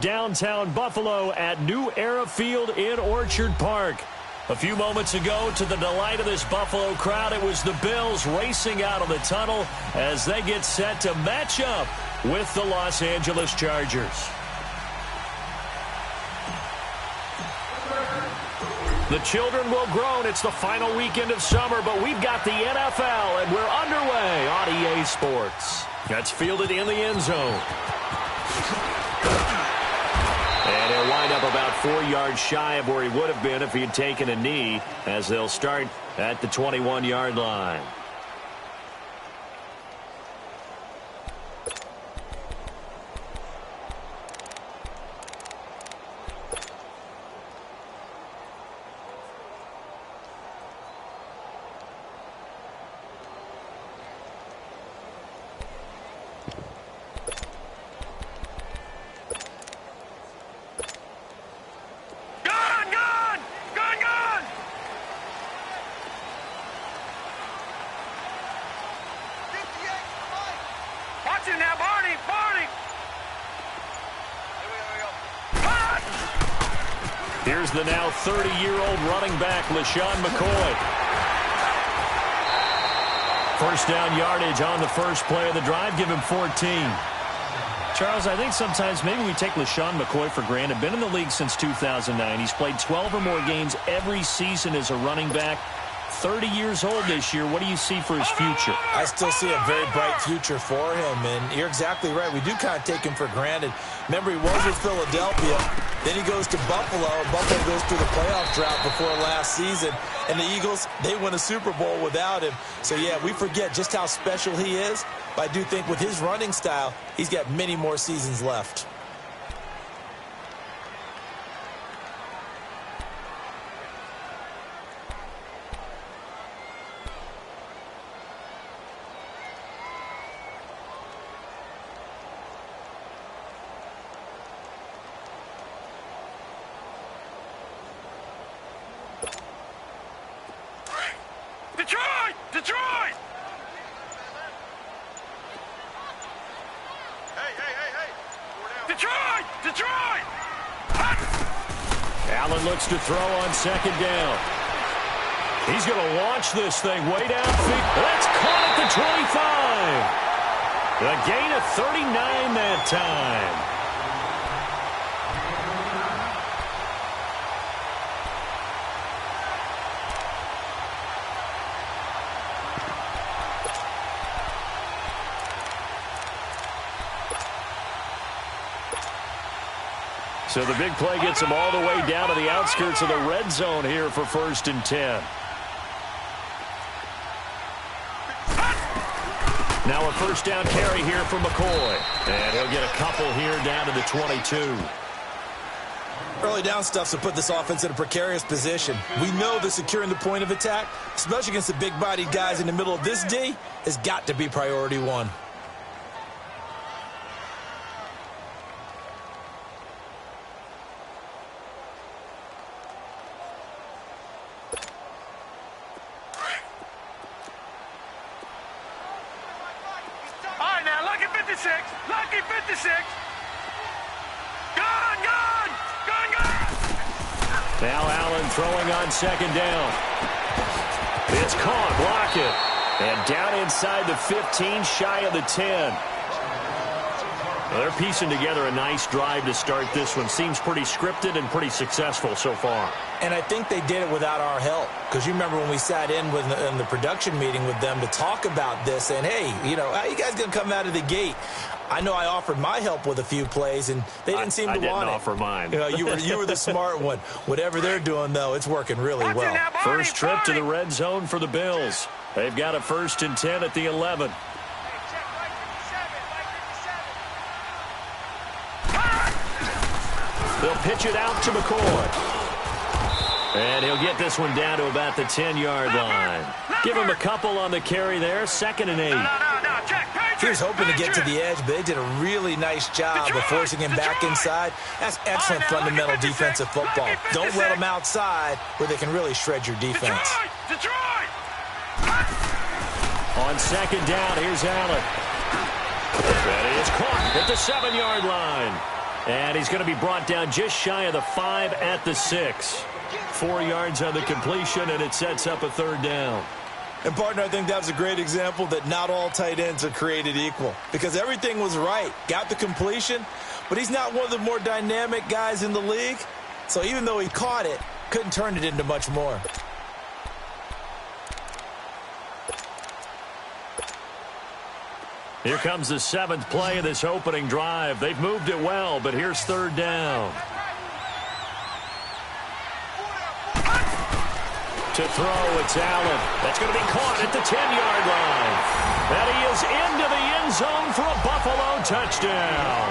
Downtown Buffalo at New Era Field in Orchard Park. A few moments ago, to the delight of this Buffalo crowd, it was the Bills racing out of the tunnel as they get set to match up with the Los Angeles Chargers. The children will groan. It's the final weekend of summer, but we've got the NFL, and we're underway on EA Sports. That's fielded in the end zone. And he'll wind up about 4 yards shy of where he would have been if he had taken a knee, as they'll start at the 21-yard line. Here's the now 30-year-old running back, LaShawn McCoy. First down yardage on the first play of the drive. Give him 14. Charles, I think sometimes maybe we take LaShawn McCoy for granted. Been in the league since 2009. He's played 12 or more games every season as a running back. 30 years old this year. What do you see for his future? I still see a very bright future for him, and you're exactly right. We do kind of take him for granted. Remember, he was with Philadelphia. Then he goes to Buffalo. Buffalo goes through the playoff drought before last season. And the Eagles, they win a Super Bowl without him. So, yeah, we forget just how special he is. But I do think with his running style, he's got many more seasons left. Detroit! Hey! Detroit! Allen looks to throw on second down. He's going to launch this thing way downfield. That's caught at the 25. A gain of 39 that time. So the big play gets him all the way down to the outskirts of the red zone here for 1st and 10. Now a first down carry here for McCoy. And he'll get a couple here down to the 22. Early down stuff to put this offense in a precarious position. We know that securing the point of attack, especially against the big-bodied guys in the middle of this D, has got to be priority one. Lucky 56. Gone. Now Allen throwing on second down. It's caught. Block it. And down inside the 15, shy of the 10. Well, they're piecing together a nice drive to start this one. Seems pretty scripted and pretty successful so far. And I think they did it without our help. Because you remember when we sat in the production meeting with them to talk about this. And, hey, you know, how you guys going to come out of the gate? I know I offered my help with a few plays, and they didn't seem to want it. I didn't offer mine. You know, you were the smart one. Whatever they're doing, though, it's working really well. First trip to the red zone for the Bills. They've got a 1st and 10 at the 11. They'll pitch it out to McCoy. And he'll get this one down to about the 10-yard line. Give him a couple on the carry there. 2nd and 8. He was hoping to get to the edge, but they did a really nice job of forcing him back inside. That's excellent fundamental defensive football. Don't let them outside where they can really shred your defense. On 2nd down, here's Allen. That is caught at the 7-yard line. And he's going to be brought down just shy of the 5 at the 6. 4 yards on the completion, and it sets up a third down. And, partner, I think that was a great example that not all tight ends are created equal. Because everything was right. Got the completion, but he's not one of the more dynamic guys in the league. So even though he caught it, couldn't turn it into much more. Here comes the 7th play of this opening drive. They've moved it well, but here's third down. To throw, it's Allen. That's going to be caught at the 10-yard line. And he is into the end zone for a Buffalo touchdown.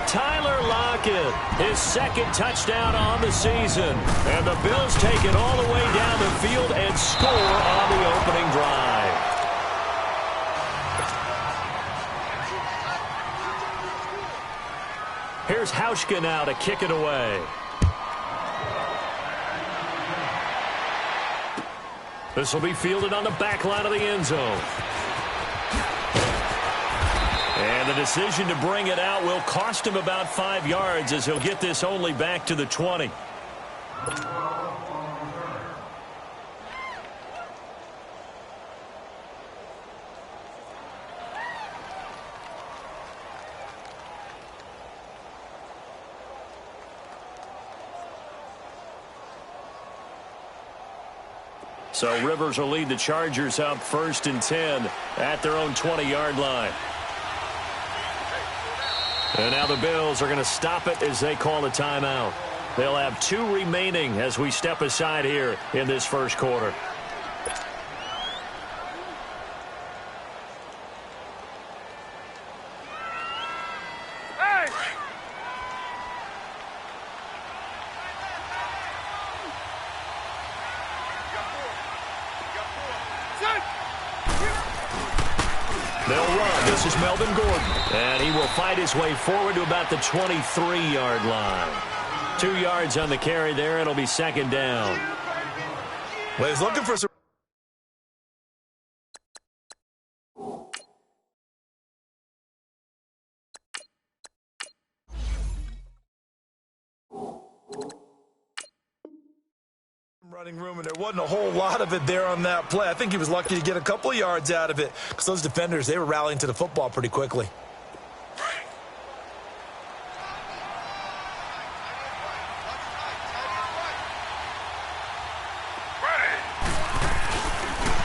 Tyler Lockett, his 2nd touchdown on the season. And the Bills take it all the way down the field and score on the opening drive. Here's Hauschka now to kick it away. This will be fielded on the back line of the end zone. And the decision to bring it out will cost him about 5 yards as he'll get this only back to the 20. So Rivers will lead the Chargers up 1st and 10 at their own 20-yard line. And now the Bills are going to stop it as they call a timeout. They'll have 2 remaining as we step aside here in this first quarter. This is Melvin Gordon, and he will fight his way forward to about the 23-yard line. 2 yards on the carry there. It'll be 2nd down. Well, he's looking for some running room, and there wasn't a whole lot of it there on that play. I think he was lucky to get a couple of yards out of it because those defenders, they were rallying to the football pretty quickly.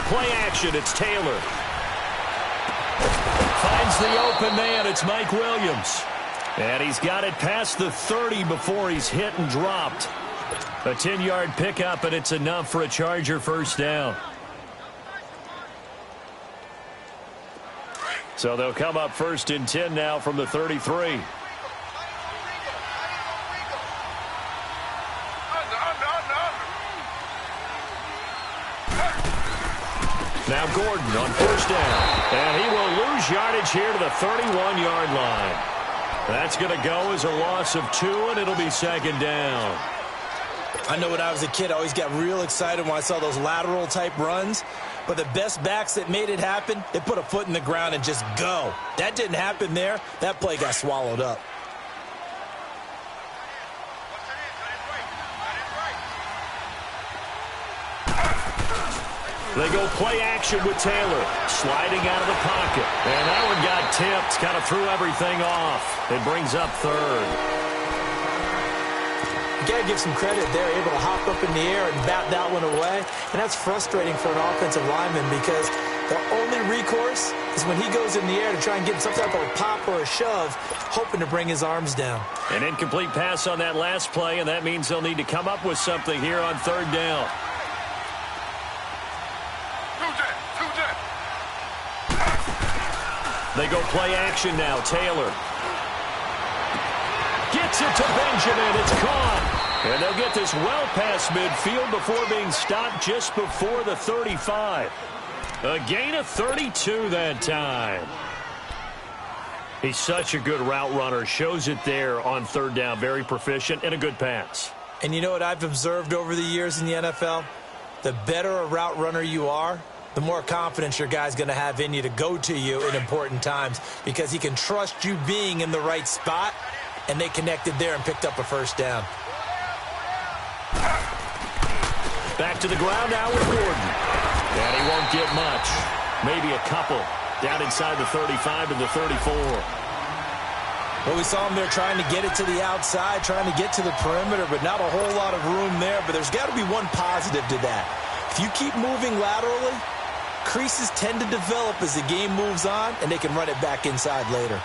Play action, it's Taylor. Finds the open man, it's Mike Williams. And he's got it past the 30 before he's hit and dropped. A 10-yard pickup, and it's enough for a Charger first down. So they'll come up 1st and 10 now from the 33. Now Gordon on 1st down. And he will lose yardage here to the 31-yard line. That's going to go as a loss of 2, and it'll be 2nd down. I know when I was a kid, I always got real excited when I saw those lateral-type runs. But the best backs that made it happen, they put a foot in the ground and just go. That didn't happen there. That play got swallowed up. They go play action with Taylor, sliding out of the pocket. And that one got tipped, kind of threw everything off. It brings up 3rd. You got to give some credit there, able to hop up in the air and bat that one away. And that's frustrating for an offensive lineman because the only recourse is when he goes in the air to try and get some type of a pop or a shove, hoping to bring his arms down. An incomplete pass on that last play, and that means they'll need to come up with something here on 3rd down. They go play action now. Taylor gets it to Benjamin. It's caught. And they'll get this well past midfield before being stopped just before the 35. A gain of 32 that time. He's such a good route runner. Shows it there on 3rd down. Very proficient and a good pass. And you know what I've observed over the years in the NFL? The better a route runner you are, the more confidence your guy's going to have in you to go to you in important times because he can trust you being in the right spot and they connected there and picked up a first down. Back to the ground now with Gordon. And he won't get much. Maybe a couple. Down inside the 35 to the 34. Well, we saw him there trying to get it to the outside, trying to get to the perimeter, but not a whole lot of room there. But there's got to be one positive to that. If you keep moving laterally, creases tend to develop as the game moves on, and they can run it back inside later.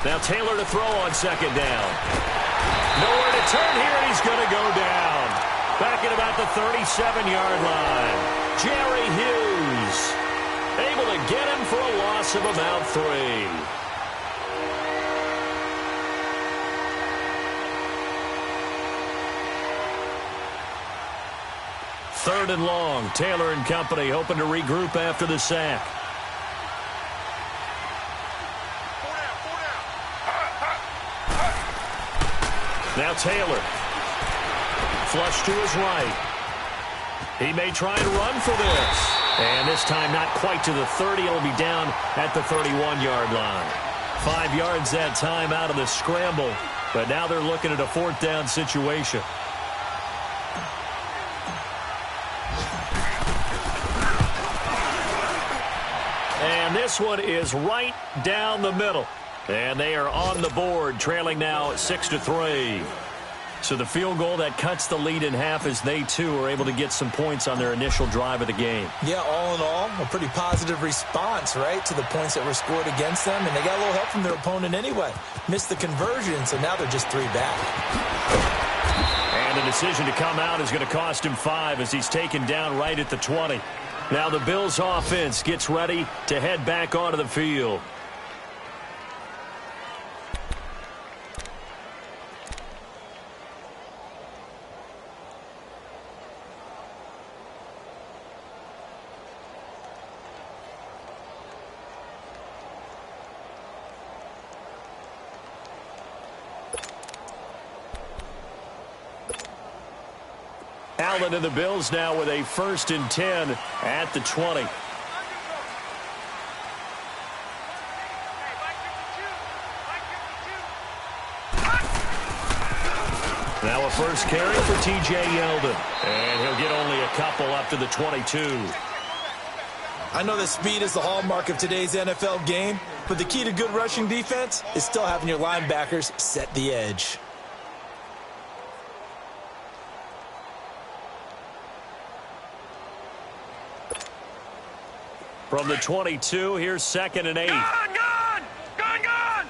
Now Taylor to throw on second down. Nowhere to turn here, and he's going to go down. Back at about the 37-yard line. Jerry Hughes able to get him for a loss of about 3. Third and long. Taylor and company hoping to regroup after the sack. Now Taylor. Flush to his right. He may try and run for this. And this time not quite to the 30. It'll be down at the 31-yard line. 5 yards that time out of the scramble. But now they're looking at a 4th down situation. And this one is right down the middle. And they are on the board, trailing now 6-3. So the field goal that cuts the lead in half as they, too, are able to get some points on their initial drive of the game. Yeah, all in all, a pretty positive response, right, to the points that were scored against them. And they got a little help from their opponent anyway. Missed the conversion, so now they're just 3 back. And the decision to come out is going to cost him 5 as he's taken down right at the 20. Now the Bills offense gets ready to head back onto the field. Allen and the Bills now with a 1st and 10 at the 20. Now a first carry for T.J. Yeldon. And he'll get only a couple up to the 22. I know that speed is the hallmark of today's NFL game, but the key to good rushing defense is still having your linebackers set the edge. From the 22, here's 2nd and 8. Gone! Gone! Gone! Gone!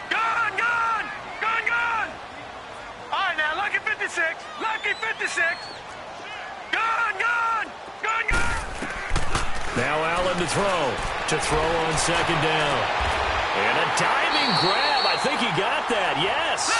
Gone! Gone! Gone! Gone! All right, now, lucky 56. Lucky 56. Gone! Gone! Gone! Gone! Now Allen to throw. To throw on 2nd down. And a diving grab. I think he got that. Yes.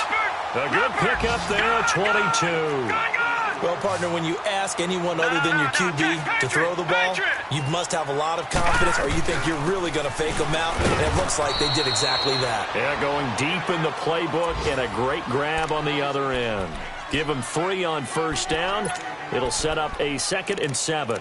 A good pickup there at 22. Well, partner, when you ask anyone other than your QB to throw the ball, you must have a lot of confidence, or you think you're really going to fake them out, and it looks like they did exactly that. Yeah, going deep in the playbook and a great grab on the other end. Give him 3 on 1st down. It'll set up a 2nd and 7.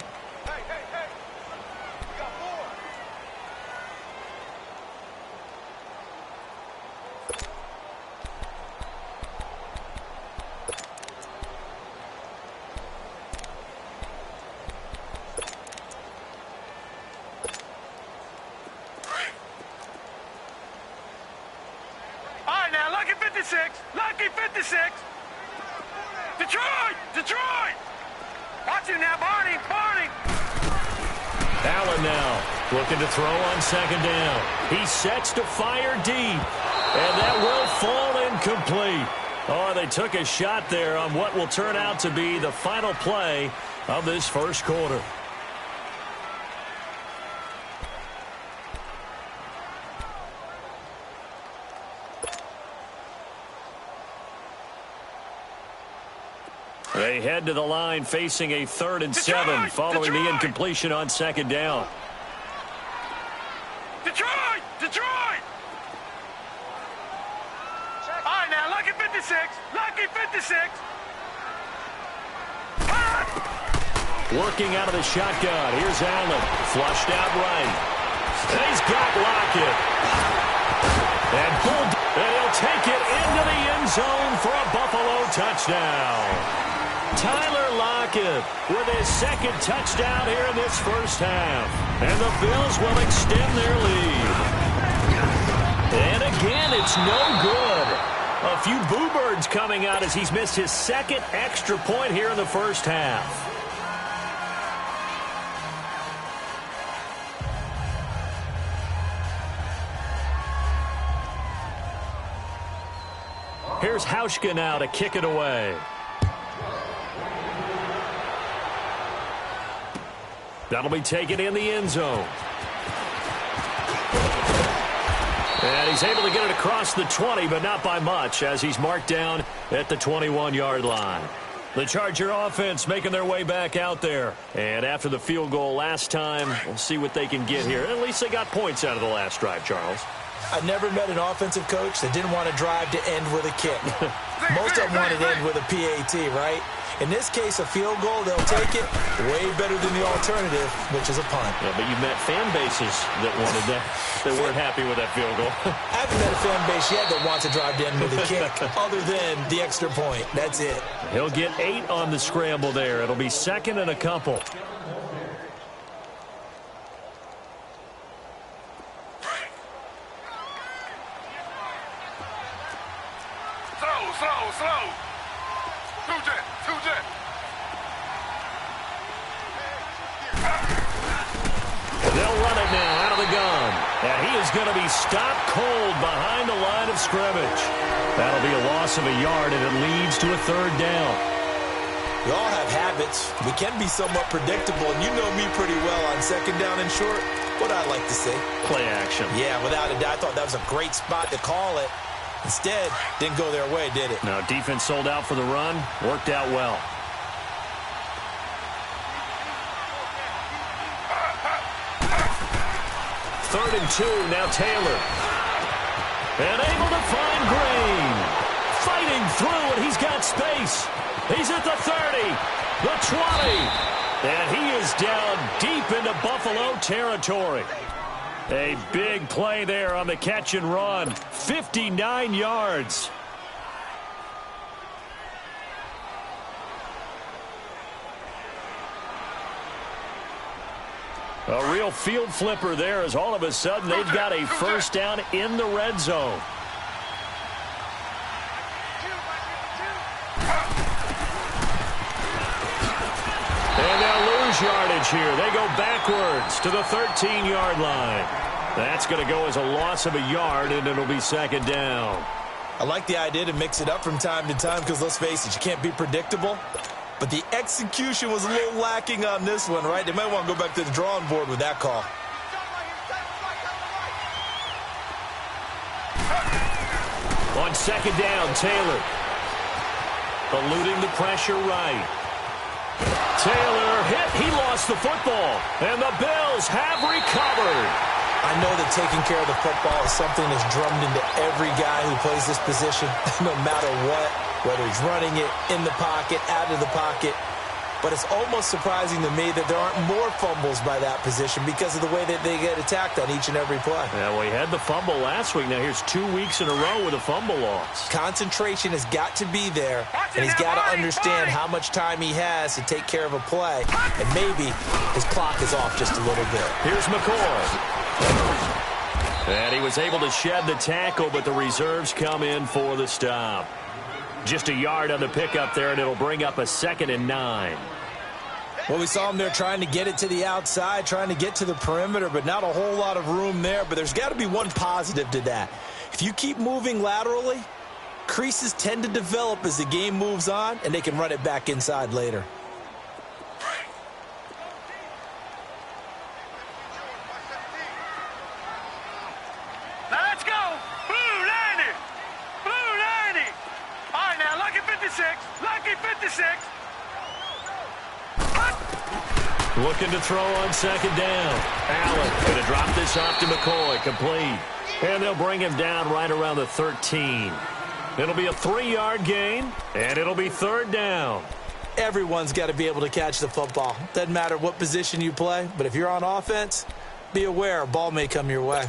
Lucky 56. Detroit! Detroit! Watch him now, Barney! Barney! Allen now looking to throw on 2nd down. He sets to fire deep. And that will fall incomplete. Oh, they took a shot there on what will turn out to be the final play of this 1st quarter. They head to the line facing a 3rd and 7 following the incompletion on 2nd down. Detroit! Detroit! All right, now, lucky 56. Working out of the shotgun. Here's Allen. Flushed out right. He's got Lockett. And he'll take it into the end zone for a Buffalo touchdown. Tyler Lockett with his second touchdown here in this first half. And the Bills will extend their lead. And again, it's no good. A few boo birds coming out as he's missed his second extra point here in the first half. Here's Hauschka now to kick it away. That'll be taken in the end zone. And he's able to get it across the 20, but not by much, as he's marked down at the 21-yard line. The Charger offense making their way back out there. And after the field goal last time, we'll see what they can get here. At least they got points out of the last drive, Charles. I never met an offensive coach that didn't want to drive to end with a kick. Most of them wanted to end with a PAT, right? In this case, a field goal, they'll take it way better than the alternative, which is a punt. Yeah, but you met fan bases that wanted that, that weren't happy with that field goal. I haven't met a fan base yet that wants to drive to end with a kick, other than the extra point. That's it. He'll get 8 on the scramble there. It'll be second and a couple. Slow. They'll run it now out of the gun. And he is going to be stopped cold behind the line of scrimmage. That'll be a loss of a yard, and it leads to a third down. We all have habits. We can be somewhat predictable, and you know me pretty well on second down and short. What I like to say. Play action. Yeah, without a doubt. I thought that was a great spot to call it. Instead, didn't go their way, did it? Now, defense sold out for the run. Worked out well. Third and 2, now Taylor. And able to find Green. Fighting through, and he's got space. He's at the 30, the 20. And he is down deep into Buffalo territory. A big play there on the catch and run. 59 yards. A real field flipper there, as all of a sudden they've got a first down in the red zone. And they'll lose yardage here. They go backwards to the 13-yard line. That's going to go as a loss of a yard, and it'll be second down. I like the idea to mix it up from time to time because, let's face it, you can't be predictable. But the execution was a little lacking on this one, right? They might want to go back to the drawing board with that call. On second down, Taylor. Eluding the pressure right. Taylor hit. He lost the football. And the Bills have recovered. I know that taking care of the football is something that's drummed into every guy who plays this position, no matter what, whether he's running it, in the pocket, out of the pocket. But it's almost surprising to me that there aren't more fumbles by that position because of the way that they get attacked on each and every play. Yeah, well, he had the fumble last week. Now here's 2 weeks in a row with a fumble loss. Concentration has got to be there, and he's got to understand how much time he has to take care of a play. And maybe his clock is off just a little bit. Here's McCoy. And he was able to shed the tackle, but the reserves come in for the stop. Just a yard on the pickup there, and it'll bring up a 2nd and 9. Well, we saw him there trying to get it to the outside, trying to get to the perimeter, but not a whole lot of room there. But there's got to be one positive to that. If you keep moving laterally, creases tend to develop as the game moves on, and they can run it back inside later. Let's go. Blue 90. Blue 90. All right, now, lucky 56. Lucky 56. Looking to throw on second down. Allen going to drop this off to McCoy. Complete. And they'll bring him down right around the 13. It'll be a 3-yard gain, and it'll be 3rd down. Everyone's got to be able to catch the football. Doesn't matter what position you play, but if you're on offense, be aware a ball may come your way.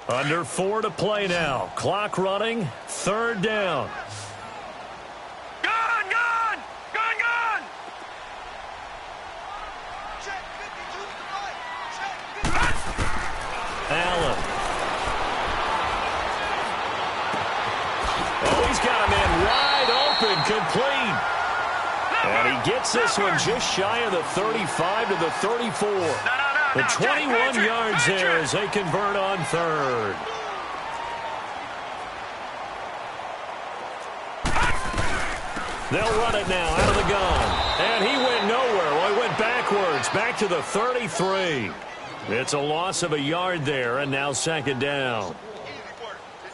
Under 4 to play now. Clock running. 3rd down. Gun, gun! Gun, gun! Allen. Oh, he's got a man wide open, complete. And he gets this one just shy of the 35 to the 34. The 21 yards there as they convert on 3rd. They'll run it now out of the gun. And he went nowhere. Well, he went backwards, back to the 33. It's a loss of a yard there, and now 2nd down.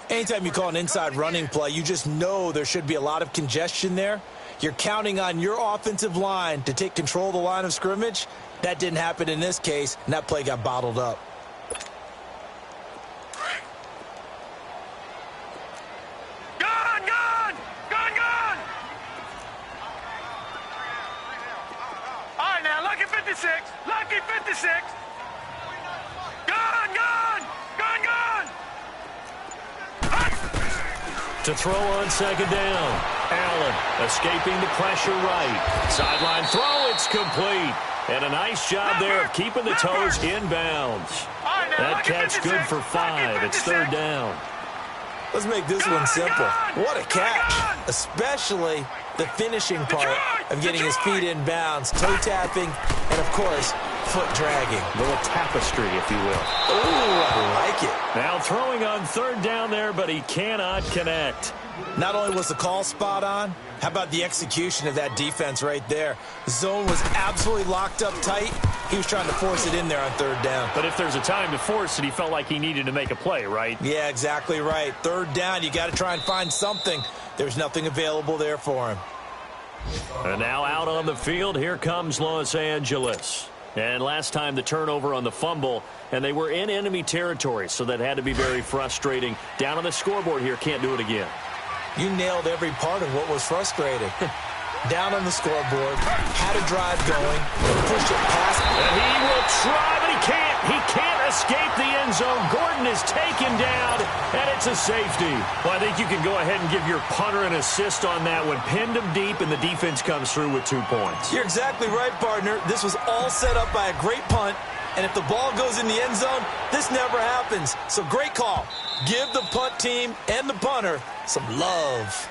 Anytime you call an inside running play, you just know there should be a lot of congestion there. You're counting on your offensive line to take control of the line of scrimmage. That didn't happen in this case, and that play got bottled up. Gun, gun! Gun, gun! All right, now, lucky 56. Lucky 56. Gun, gun! Gun, gun! To throw on 2nd down. Allen escaping the pressure right. Sideline throw, it's complete. And a nice job there of keeping the toes inbounds. That catch good for 5. It's 3rd down. Let's make this one simple. What a catch, especially the finishing part of getting his feet in bounds, toe tapping, and, of course, foot dragging. A little tapestry, if you will. Ooh, I like it. Now throwing on 3rd down there, but he cannot connect. Not only was the call spot on, how about the execution of that defense right there? Zone was absolutely locked up tight. He was trying to force it in there on 3rd down. But if there's a time to force it, he felt like he needed to make a play, right? Yeah, exactly right. 3rd down, you got to try and find something. There's nothing available there for him. And now out on the field, here comes Los Angeles. And last time the turnover on the fumble, and they were in enemy territory, so that had to be very frustrating. Down on the scoreboard here, can't do it again. You nailed every part of what was frustrating. Down on the scoreboard, had a drive going, pushed it past. And he will try, but he can't. He can't escape the end zone. Gordon is taken down, and it's a safety. Well, I think you can go ahead and give your punter an assist on that one. Pinned him deep, and the defense comes through with 2 points. You're exactly right, partner. This was all set up by a great punt, and if the ball goes in the end zone, this never happens. So great call. Give the punt team and the punter some love.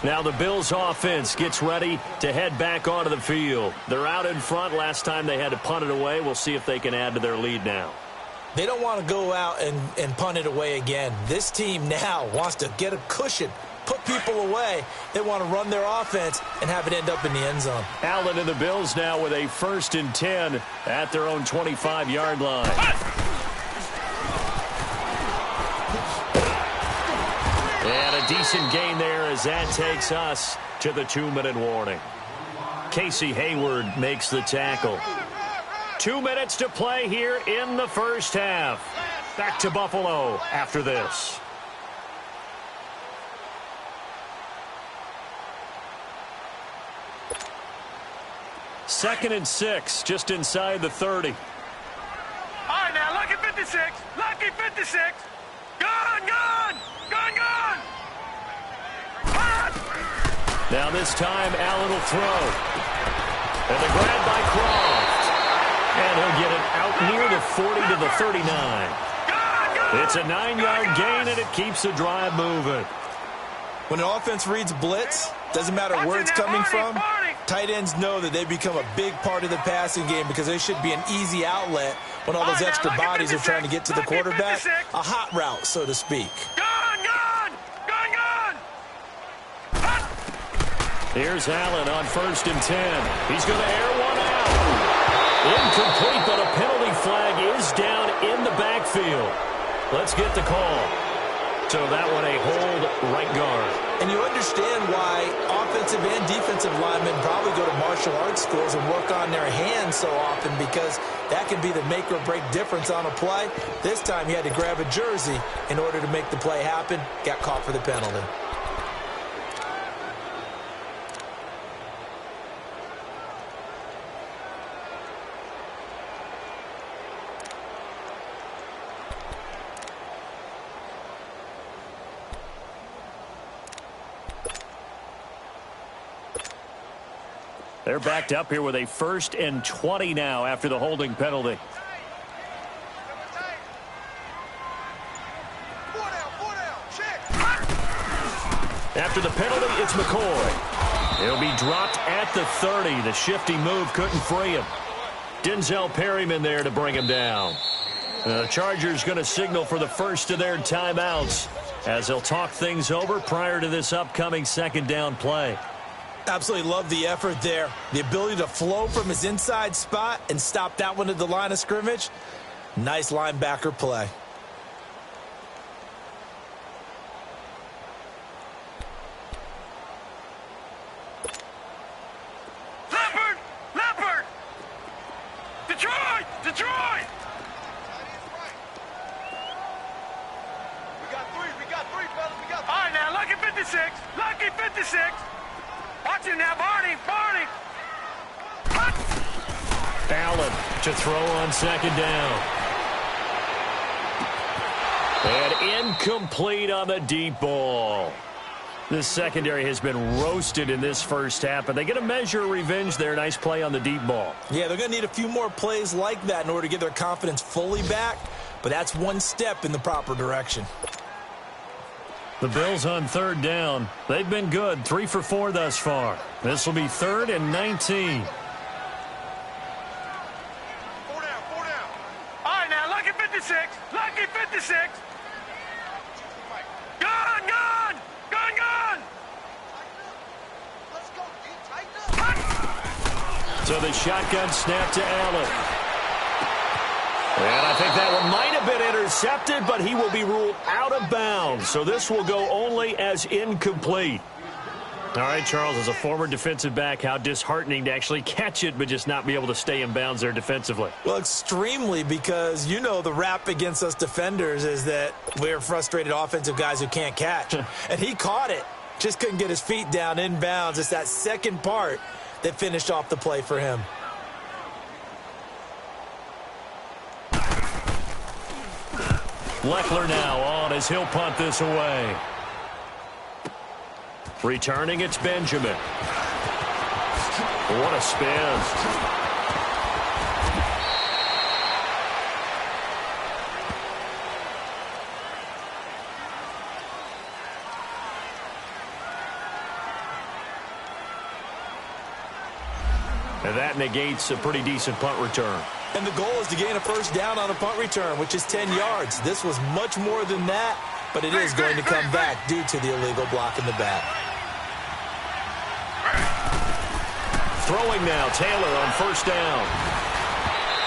Now the Bills offense gets ready to head back onto the field. They're out in front. Last time they had to punt it away. We'll see if they can add to their lead now. They don't want to go out and punt it away again. This team now wants to get a cushion, put people away. They want to run their offense and have it end up in the end zone. Allen and the Bills now with a 1st and 10 at their own 25-yard line. And a decent gain there as that takes us to the 2-minute warning. Casey Hayward makes the tackle. 2 minutes to play here in the 1st half. Back to Buffalo after this. Second and 6, just inside the 30. All right, now, lucky 56. Lucky 56. Gun, gun! Gun, gun! Now this time, Allen will throw. And the grab by Croft. And he'll get it out near the 40 to the 39. It's a 9-yard gain, and it keeps the drive moving. When an offense reads blitz, doesn't matter where it's coming from, tight ends know that they become a big part of the passing game because they should be an easy outlet when all those extra bodies are trying to get to the quarterback. A hot route, so to speak. Here's Allen on 1st and 10. He's going to air one out. Incomplete, but a penalty flag is down in the backfield. Let's get the call. So that one a hold right guard. And you understand why offensive and defensive linemen probably go to martial arts schools and work on their hands so often, because that can be the make or break difference on a play. This time he had to grab a jersey in order to make the play happen. Got caught for the penalty. They're backed up here with a 1st and 20 now after the holding penalty. After the penalty, it's McCoy. He'll be dropped at the 30. The shifty move couldn't free him. Denzel Perryman there to bring him down. The Chargers going to signal for the first of their timeouts as they'll talk things over prior to this upcoming 2nd down play. Absolutely love the effort there. The ability to flow from his inside spot and stop that one at the line of scrimmage. Nice linebacker play. Leopard! Detroit! We got three, fellas. All right, now, lucky 56. Watch it now, Barney. Allen to throw on 2nd down. And incomplete on the deep ball. This secondary has been roasted in this first half, but they get a measure of revenge there. Nice play on the deep ball. Yeah, they're going to need a few more plays like that in order to get their confidence fully back, but that's one step in the proper direction. The Bills on 3rd down. They've been good, 3 for 4 thus far. This will be 3rd and 19. 4 down. All right, now, lucky 56. Gun! Let's go, tighten up. So the shotgun snap to Allen. And I think that one might have been intercepted, but he will be ruled out of bounds. So this will go only as incomplete. All right, Charles, as a former defensive back, how disheartening to actually catch it but just not be able to stay in bounds there defensively. Well, extremely, because you know the rap against us defenders is that we're frustrated offensive guys who can't catch. And he caught it, just couldn't get his feet down in bounds. It's that second part that finished off the play for him. Leckler now on as he'll punt this away. Returning, it's Benjamin. What a spin. And that negates a pretty decent punt return. And the goal is to gain a 1st down on a punt return, which is 10 yards. This was much more than that, but it is going to come back due to the illegal block in the back. Throwing now, Taylor on 1st down.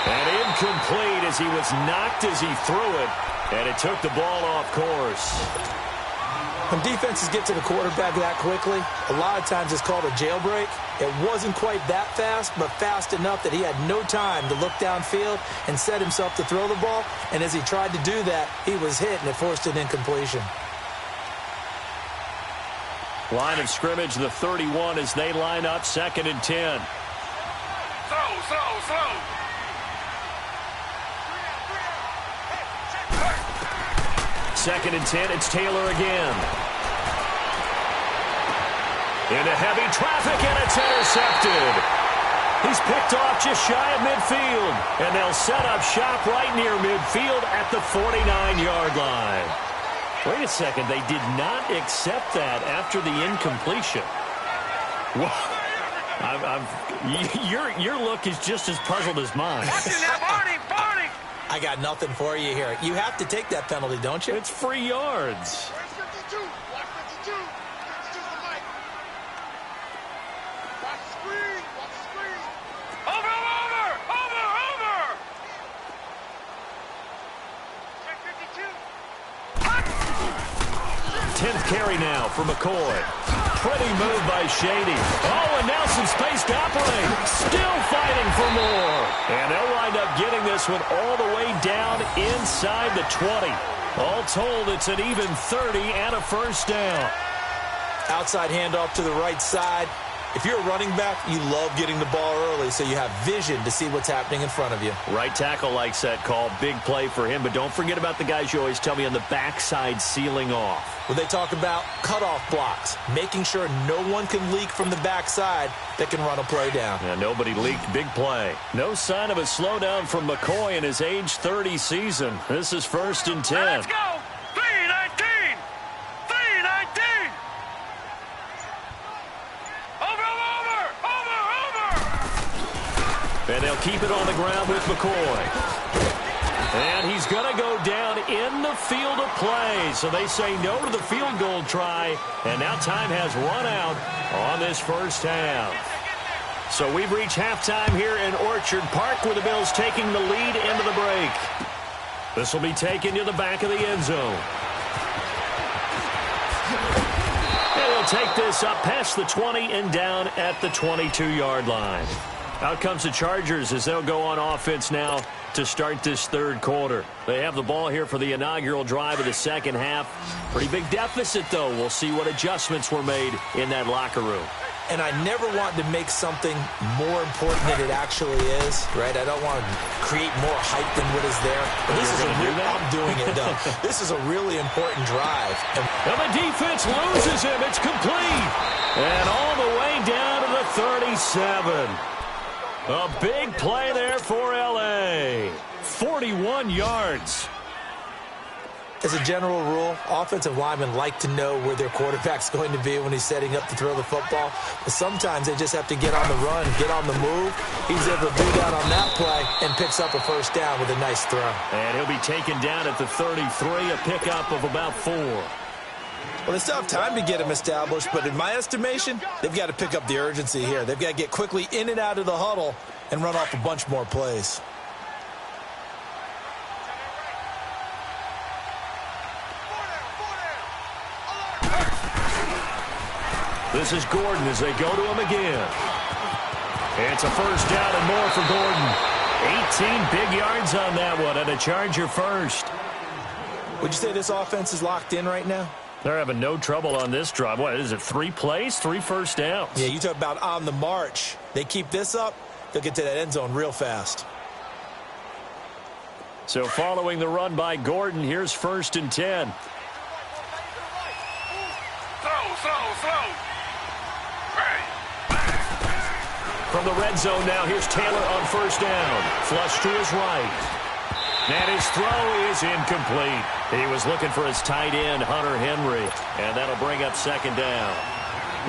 And incomplete as he was knocked as he threw it, and it took the ball off course. When defenses get to the quarterback that quickly, a lot of times it's called a jailbreak. It wasn't quite that fast, but fast enough that he had no time to look downfield and set himself to throw the ball. And as he tried to do that, he was hit, and it forced an incompletion. Line of scrimmage, the 31 as they line up, 2nd and 10. Slow. 2nd and 10, it's Taylor again. Into heavy traffic, and it's intercepted. He's picked off just shy of midfield, and they'll set up shop right near midfield at the 49-yard line. Wait a second, they did not accept that after the incompletion. Well, your look is just as puzzled as mine. Barney! I got nothing for you here. You have to take that penalty, don't you? It's free yards. Where's 52? Watch 52. 52's the mic. Watch the screen. Over! Check 52. 10th carry now for McCoy. Pretty move by Shady. Oh, and now some space to operate. Still fighting for more. And they'll wind up getting this one all the way down inside the 20. All told, it's an even 30 and a first down. Outside handoff to the right side. If you're a running back, you love getting the ball early so you have vision to see what's happening in front of you. Right tackle likes that call. Big play for him. But don't forget about the guys you always tell me on the backside sealing off. When they talk about cutoff blocks, making sure no one can leak from the backside that can run a play down. Yeah, nobody leaked. Big play. No sign of a slowdown from McCoy in his age 30 season. This is 1st and 10. Let's go. 3-19. 3-19. And they'll keep it on the ground with McCoy. And he's going to go down in the field of play. So they say no to the field goal try. And now time has run out on this first half. So we've reached halftime here in Orchard Park with the Bills taking the lead into the break. This will be taken to the back of the end zone. And he'll take this up past the 20 and down at the 22-yard line. Out comes the Chargers as they'll go on offense now to start this third quarter. They have the ball here for the inaugural drive of the second half. Pretty big deficit, though. We'll see what adjustments were made in that locker room. And I never want to make something more important than it actually is, right? I don't want to create more hype than what is there. But this is I'm doing it, though. This is a really important drive. And the defense loses him. It's complete. And all the way down to the 37. A big play there for L.A. 41 yards. As a general rule, offensive linemen like to know where their quarterback's going to be when he's setting up to throw the football. But sometimes they just have to get on the run, get on the move. He's able to do that on that play and picks up a first down with a nice throw. And he'll be taken down at the 33, a pickup of about 4. Well, they still have time to get him established, but in my estimation, they've got to pick up the urgency here. They've got to get quickly in and out of the huddle and run off a bunch more plays. This is Gordon as they go to him again. It's a first down and more for Gordon. 18 big yards on that one, and a Charger first. Would you say this offense is locked in right now? They're having no trouble on this drive. What is it, 3 plays, 3 first downs? Yeah, you talk about on the march. They keep this up, they'll get to that end zone real fast. So following the run by Gordon, here's 1st and 10. Slow. From the red zone now, here's Taylor on first down. Flush to his right. And his throw is incomplete. He was looking for his tight end, Hunter Henry, and that'll bring up 2nd down.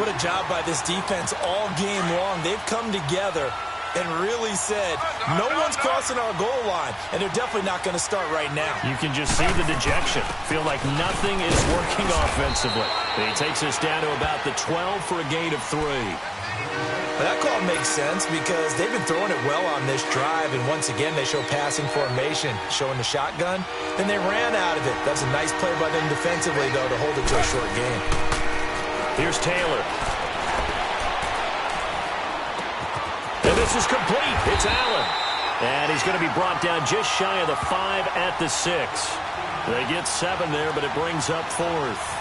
What a job by this defense all game long. They've come together and really said, no one's crossing our goal line, and they're definitely not going to start right now. You can just see the dejection. Feel like nothing is working offensively. He takes us down to about the 12 for a gain of 3. That call makes sense because they've been throwing it well on this drive, and once again they show passing formation, showing the shotgun. Then they ran out of it. That's a nice play by them defensively, though, to hold it to a short gain. Here's Taylor. And this is complete. It's Allen. And he's going to be brought down just shy of the 5 at the 6. They get 7 there, but it brings up 4th.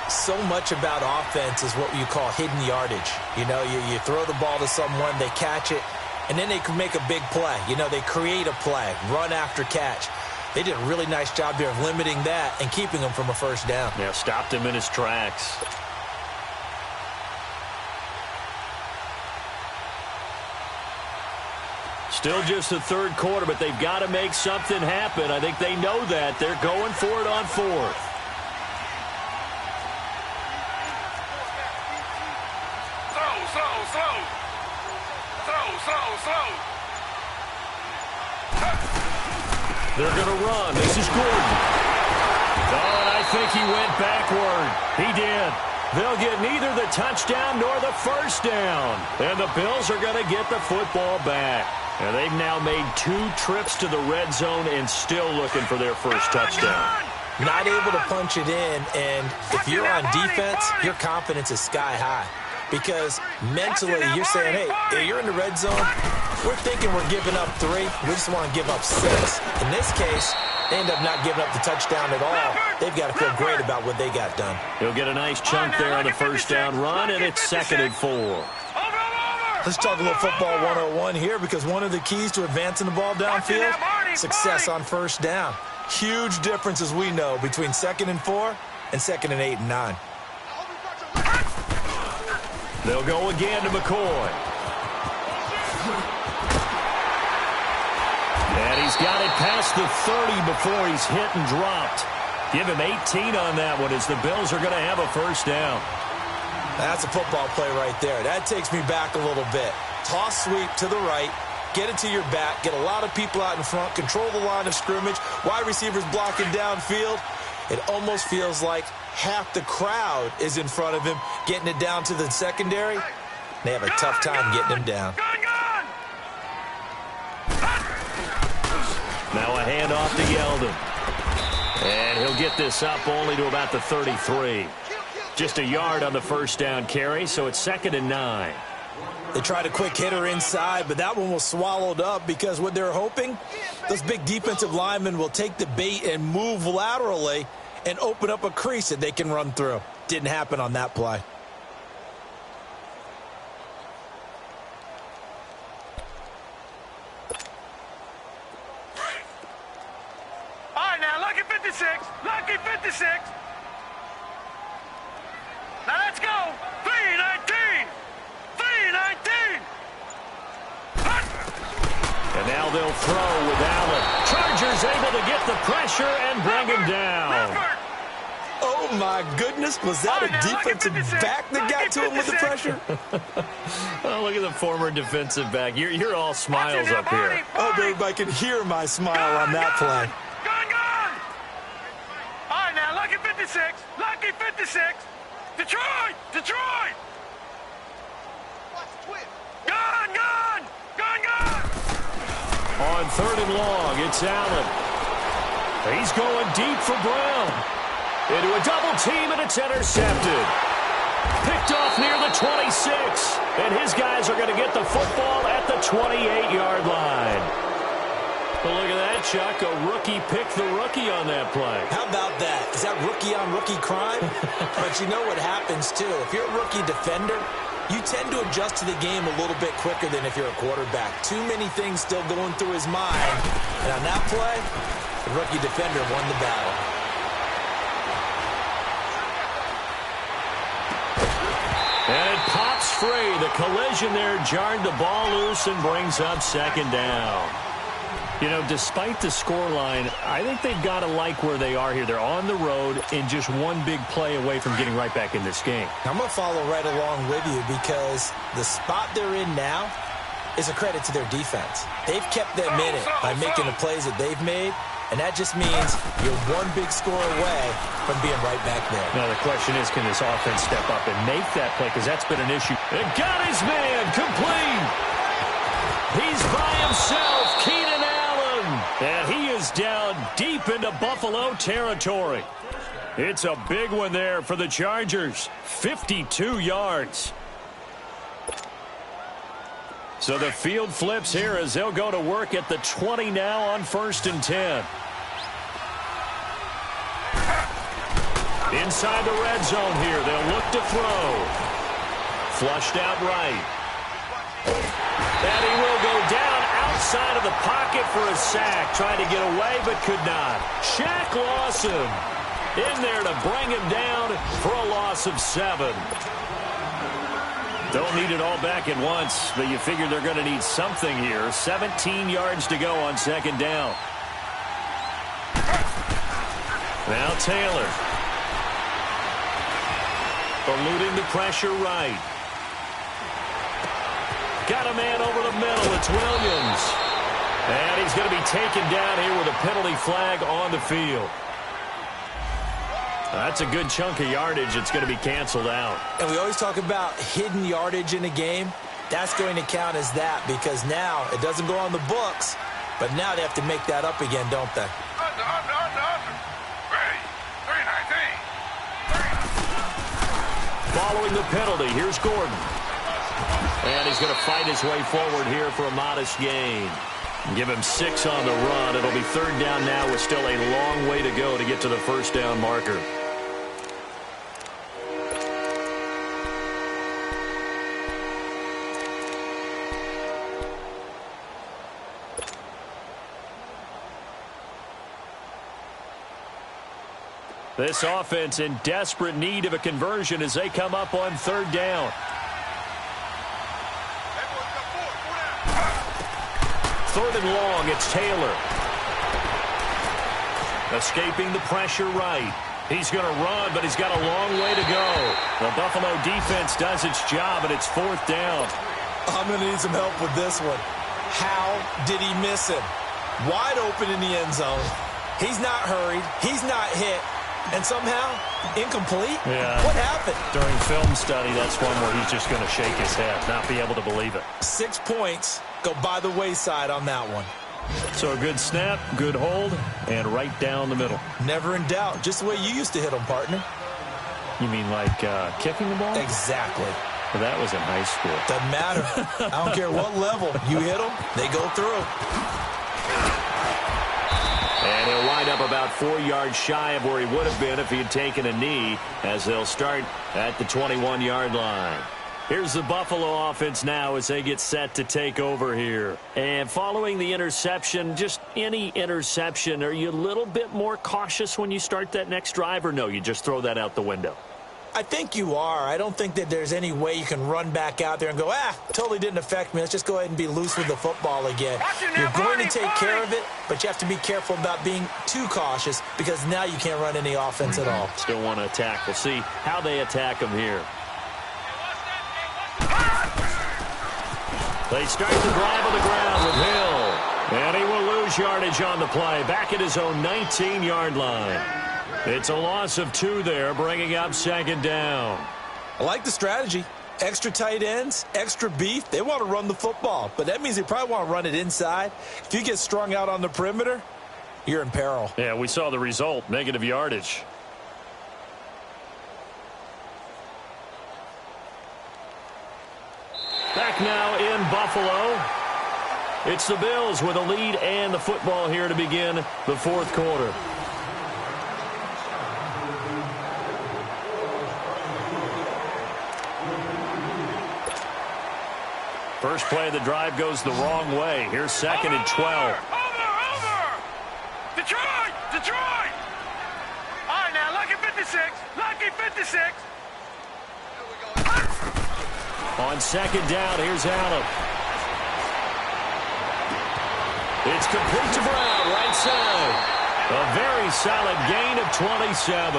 So much about offense is what you call hidden yardage. You know, you throw the ball to someone, they catch it, and then they can make a big play. You know, they create a play, run after catch. They did a really nice job there of limiting that and keeping him from a first down. Yeah, stopped him in his tracks. Still just the third quarter, but they've got to make something happen. I think they know that. They're going for it on 4th. Slow. They're going to run. This is Gordon. Oh, and I think he went backward. He did. They'll get neither the touchdown nor the first down. And the Bills are going to get the football back. And they've now made 2 trips to the red zone and still looking for their first touchdown. not able to punch it in, and if you're on defense, your confidence is sky high. Because mentally, you're saying, hey, you're in the red zone. We're thinking we're giving up 3. We just want to give up 6. In this case, they end up not giving up the touchdown at all. They've got to feel great about what they got done. He'll get a nice chunk there on the first down run, and it's 2nd and 4. Let's talk a little football 101 here, because one of the keys to advancing the ball downfield, success on first down. Huge difference, as we know, between 2nd and 4 and 2nd and 8 and 9. They'll go again to McCoy. And he's got it past the 30 before he's hit and dropped. Give him 18 on that one, as the Bills are going to have a first down. That's a football play right there. That takes me back a little bit. Toss sweep to the right. Get it to your back. Get a lot of people out in front. Control the line of scrimmage. Wide receivers blocking downfield. It almost feels like half the crowd is in front of him, getting it down to the secondary. They have a tough time getting him down. Now a handoff to Yeldon. And he'll get this up only to about the 33. Just a yard on the first down carry, so it's 2nd and 9. They tried a quick hitter inside, but that one was swallowed up, because what they're hoping, those big defensive linemen will take the bait and move laterally and open up a crease that they can run through. Didn't happen on that play. All right, now, lucky 56. Lucky 56. Now, let's go. 3-19. 3-19. And now they'll throw with Allen. Chargers able to get the pressure and bring him down. Oh, my goodness. Was that a defensive back that got to him with the pressure? Oh, look at the former defensive back. You're all smiles up here. I hope everybody can hear my smile on that play. Gone. All right, now, lucky 56. Lucky 56. Detroit. Gone. On 3rd and long, it's Allen. He's going deep for Brown. Into a double team, and it's intercepted. Picked off near the 26. And his guys are going to get the football at the 28-yard line. Well, look at that, Chuck. A rookie picked the rookie on that play. How about that? Is that rookie-on-rookie crime? But you know what happens, too. If you're a rookie defender, you tend to adjust to the game a little bit quicker than if you're a quarterback. Too many things still going through his mind. And on that play, the rookie defender won the battle. And it pops free. The collision there jarred the ball loose and brings up 2nd down. You know, despite the scoreline, I think they've got to like where they are here. They're on the road and just one big play away from getting right back in this game. I'm going to follow right along with you, because the spot they're in now is a credit to their defense. They've kept them in it by making the plays that they've made, and that just means you're one big score away from being right back there. Now, the question is, can this offense step up and make that play? Because that's been an issue. It got his man complete. He's by himself, Keenan Allen. And he is down deep into Buffalo territory. It's a big one there for the Chargers. 52 yards. So the field flips here as they'll go to work at the 20 now on 1st and 10. Inside the red zone here. They'll look to throw. Flushed out right. And he will go down outside of the pocket for a sack. Tried to get away but could not. Shaq Lawson in there to bring him down for a loss of 7. Don't need it all back at once, but you figure they're going to need something here. 17 yards to go on 2nd down. Now Taylor. Eluding the pressure right. Got a man over the middle. It's Williams. And he's going to be taken down here with a penalty flag on the field. That's a good chunk of yardage. It's going to be canceled out. And we always talk about hidden yardage in a game. That's going to count as that, because now it doesn't go on the books, but now they have to make that up again, don't they? following the penalty. Here's Gordon. And he's going to fight his way forward here for a modest gain. Give him 6 on the run. It'll be third down now with still a long way to go to get to the first down marker. This offense in desperate need of a conversion as they come up on third down. Third and long, it's Taylor. Escaping the pressure right. He's going to run, but he's got a long way to go. The Buffalo defense does its job, and it's fourth down. I'm going to need some help with this one. How did he miss him? Wide open in the end zone. He's not hurried. He's not hit. And somehow, incomplete? Yeah. What happened? During film study, that's one where he's just going to shake his head, not be able to believe it. 6 points go by the wayside on that one. So a good snap, good hold, and right down the middle. Never in doubt. Just the way you used to hit them, partner. You mean like kicking the ball? Exactly. Well, that was in high school. Doesn't matter. I don't care what level. You hit them, they go through. And he'll wind up about 4 yards shy of where he would have been if he had taken a knee, as they'll start at the 21-yard line. Here's the Buffalo offense now as they get set to take over here. And following the interception, just any interception, are you a little bit more cautious when you start that next drive, or no, you just throw that out the window? I think you are. I don't think that there's any way you can run back out there and go, totally didn't affect me. Let's just go ahead and be loose with the football again. You're going to take care of it, but you have to be careful about being too cautious because now you can't run any offense at all. Still want to attack. We'll see how they attack him here. They start the drive on the ground with Hill. And he will lose yardage on the play. Back at his own 19-yard line. It's a loss of 2 there, bringing up second down. I like the strategy. Extra tight ends, extra beef. They want to run the football, but that means they probably want to run it inside. If you get strung out on the perimeter, you're in peril. Yeah, we saw the result, negative yardage. Back now in Buffalo. It's the Bills with a lead and the football here to begin the fourth quarter. First play of the drive goes the wrong way. Here's second and 12. Over! Detroit! Detroit! All right, now, lucky 56. Lucky 56. On second down, here's Allen. It's complete to Brown, right side. A very solid gain of 27.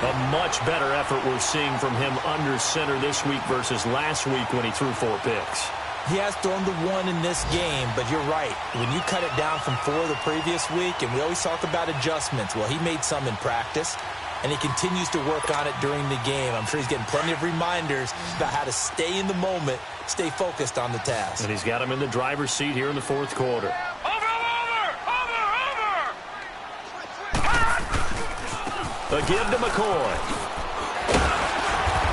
A much better effort we're seeing from him under center this week versus last week when he threw 4 picks. He has thrown the 1 in this game, but you're right. When you cut it down from 4 the previous week, and we always talk about adjustments, well, he made some in practice, and he continues to work on it during the game. I'm sure he's getting plenty of reminders about how to stay in the moment, stay focused on the task. And he's got him in the driver's seat here in the fourth quarter. A give to McCoy.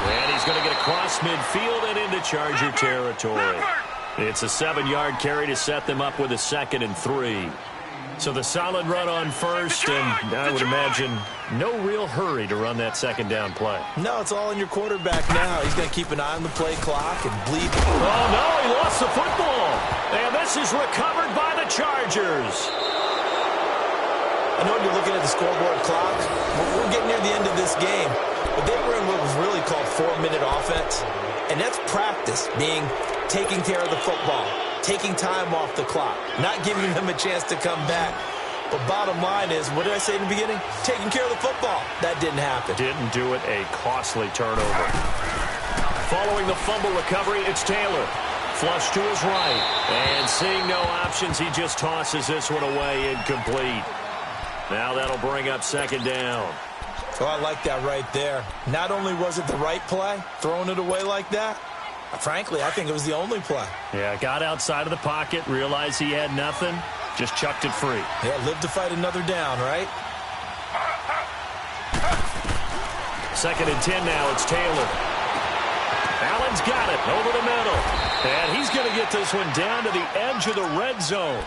And he's going to get across midfield and into Charger territory. It's a 7-yard carry to set them up with a 2nd and 3. So the solid run on first, and I would imagine no real hurry to run that second down play. No, it's all in your quarterback now. He's going to keep an eye on the play clock and bleed. Oh, no, he lost the football. And this is recovered by the Chargers. I know you're looking at the scoreboard clock. We're getting near the end of this game. But they were in what was really called 4-minute offense. And that's practice, being taking care of the football, taking time off the clock, not giving them a chance to come back. But bottom line is, what did I say in the beginning? Taking care of the football. That didn't happen. Didn't do it, a costly turnover. Following the fumble recovery, it's Taylor. Flush to his right. And seeing no options, he just tosses this one away, incomplete. Now that'll bring up second down. Oh, I like that right there. Not only was it the right play, throwing it away like that, frankly, I think it was the only play. Yeah, got outside of the pocket, realized he had nothing, just chucked it free. Yeah, live to fight another down, right? 2nd and 10 now, it's Taylor. Allen's got it over the middle. And he's going to get this one down to the edge of the red zone.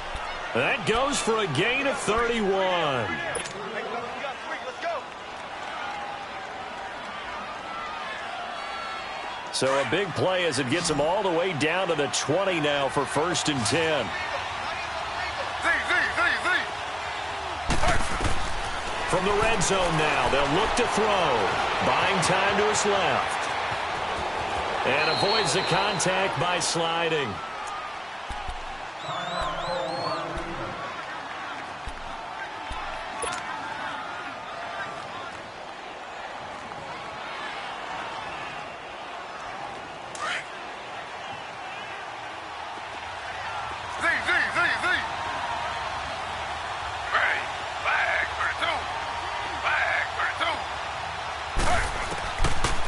That goes for a gain of 31. So a big play as it gets him all the way down to the 20 now for 1st and 10. From the red zone now, they'll look to throw. Buying time to his left. And avoids the contact by sliding.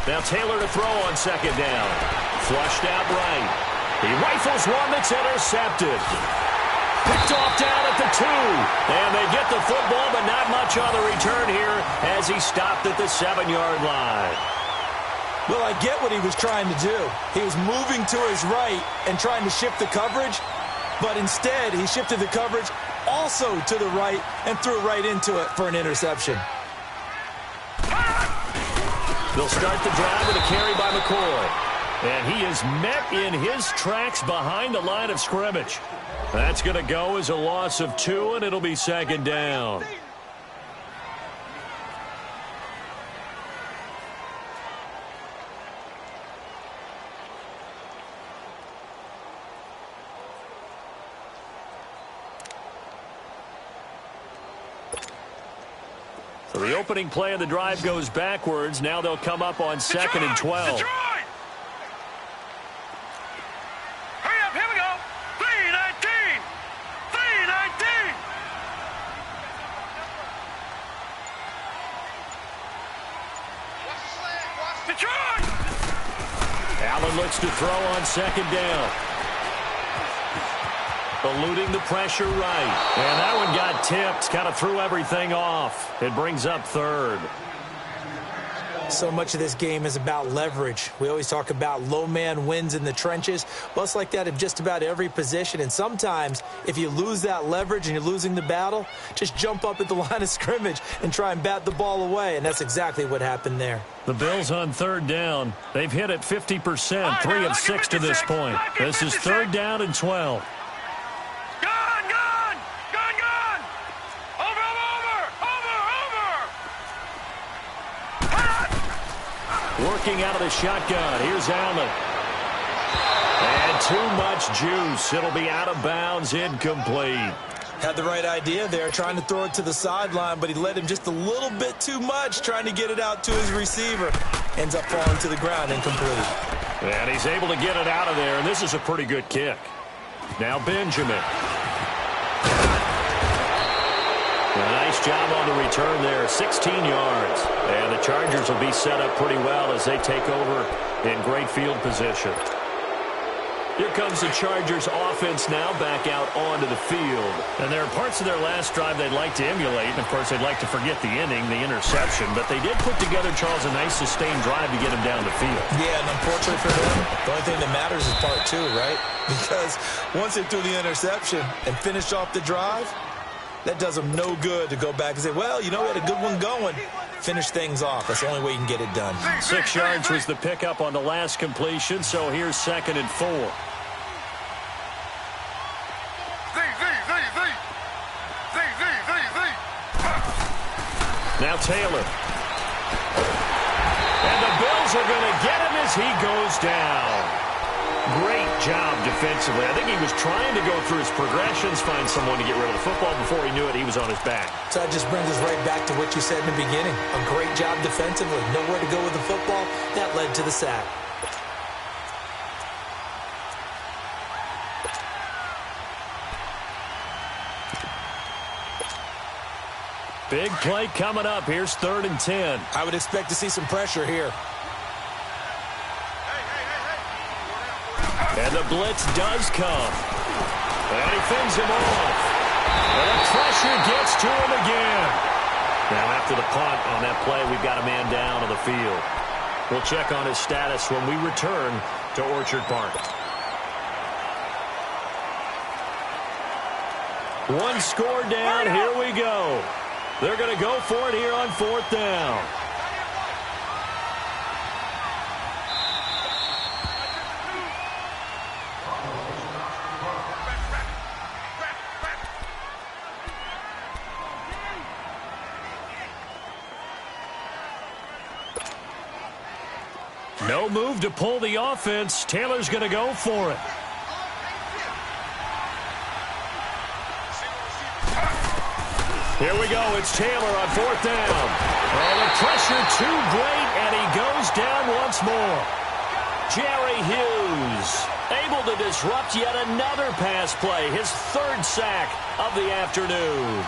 Now Taylor to throw on 2nd down. Flushed out right. He rifles one that's intercepted. Picked off down at the 2. And they get the football, but not much on the return here as he stopped at the 7-yard line. Well, I get what he was trying to do. He was moving to his right and trying to shift the coverage, but instead he shifted the coverage also to the right and threw right into it for an interception. They'll start the drive with a carry by McCoy. And he is met in his tracks behind the line of scrimmage. That's going to go as a loss of 2, and it'll be 2nd down. So the opening play of the drive goes backwards. Now they'll come up on 2nd and 12. Detroit! Hurry up, here we go. 3-19. 3-19. Detroit! Allen looks to throw on 2nd down. Eluding the pressure right. And that one got tipped. Kind of threw everything off. It brings up 3rd. So much of this game is about leverage. We always talk about low man wins in the trenches. Well, it's like that in just about every position. And sometimes, if you lose that leverage and you're losing the battle, just jump up at the line of scrimmage and try and bat the ball away. And that's exactly what happened there. The Bills on 3rd down. They've hit it 50%, 3 of 6 to this point. This is 3rd down and 12. Working out of the shotgun. Here's Allen. And too much juice. It'll be out of bounds, incomplete. Had the right idea there, trying to throw it to the sideline, but he let him just a little bit too much, trying to get it out to his receiver. Ends up falling to the ground, incomplete. And he's able to get it out of there, and this is a pretty good kick. Now Benjamin. A nice job on the return there, 16 yards. And the Chargers will be set up pretty well as they take over in great field position. Here comes the Chargers offense now back out onto the field. And there are parts of their last drive they'd like to emulate. And, of course, they'd like to forget the inning, the interception. But they did put together, Charles, a nice sustained drive to get him down the field. Yeah, and unfortunately for them, the only thing that matters is part 2, right? Because once they threw the interception and finished off the drive, that does them no good to go back and say, well, you know, we had a good one going. Finish things off. That's the only way you can get it done. 6 yards was the pickup on the last completion, so here's 2nd and 4. Now Taylor. And the Bills are going to get him as he goes down. Great job defensively. I think he was trying to go through his progressions, find someone to get rid of the football. Before he knew it, he was on his back. So that just brings us right back to what you said in the beginning. A great job defensively. Nowhere to go with the football. That led to the sack. Big play coming up. Here's 3rd and 10. I would expect to see some pressure here. And the blitz does come. And he fends him off. And the pressure gets to him again. Now after the punt on that play, we've got a man down on the field. We'll check on his status when we return to Orchard Park. One score down. Here we go. They're going to go for it here on 4th down. No move to pull the offense. Taylor's going to go for it. Here we go. It's Taylor on 4th down. Oh, the pressure too great, and he goes down once more. Jerry Hughes able to disrupt yet another pass play. His 3rd sack of the afternoon.